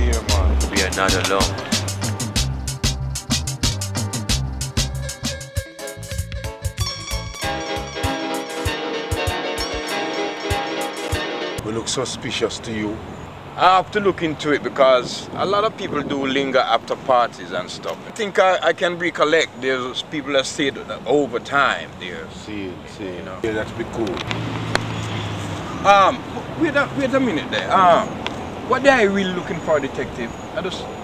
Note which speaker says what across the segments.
Speaker 1: See you, man.
Speaker 2: We are not alone.
Speaker 1: We look suspicious to you. I have to look into it because a lot of people do linger after parties and stuff. I think I can recollect there's people that stayed over time there. See, you know. Yeah, that'd be cool. Wait a minute there. What are you really looking for, detective?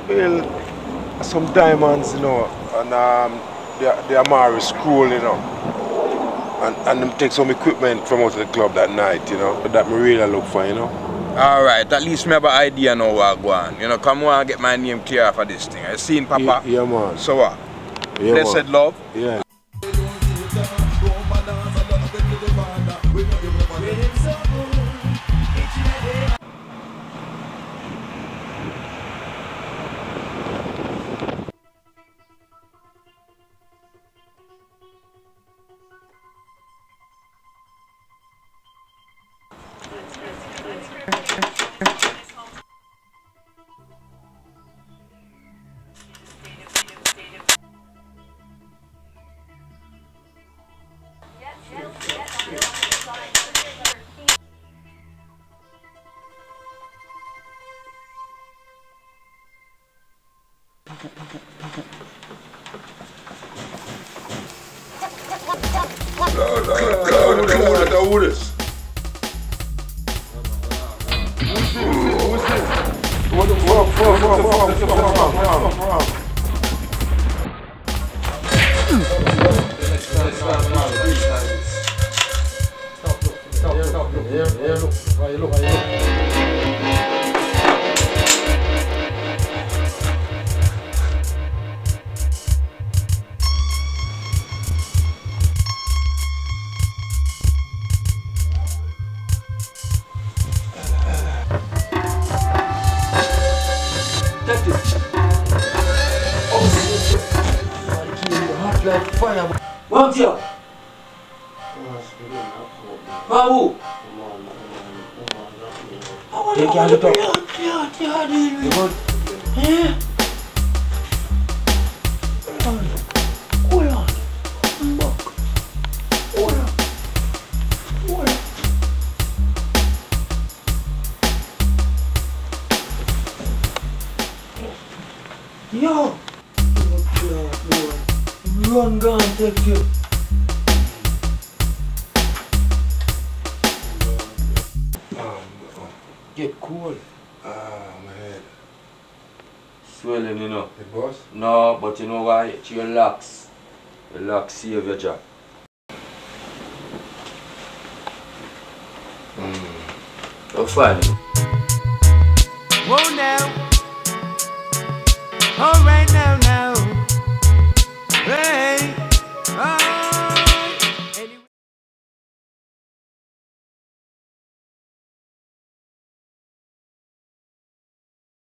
Speaker 1: Well, some diamonds, you know, and the Amari scroll, you know. And them take some equipment from out of the club that night, you know. That me really look for, you know. Alright, at least me have an idea now what I go on. You know, come on and get my name clear for this thing. I seen Papa.
Speaker 3: Yeah, man.
Speaker 1: So what?
Speaker 3: Yeah,
Speaker 1: Blessed
Speaker 3: man.
Speaker 1: love?
Speaker 3: Yeah.
Speaker 1: Who this? What the fuck?
Speaker 4: Like fire. One here. How? Take care of the top. You want? Yeah. Hold on. Back. Hold on. Hold on. Yo. Run down, take you. Get cool.
Speaker 1: My head.
Speaker 2: Swelling, you know.
Speaker 1: The boss?
Speaker 2: No, but you know why? It's your locks. Your locks save your job. Oh, fine.
Speaker 4: Whoa now.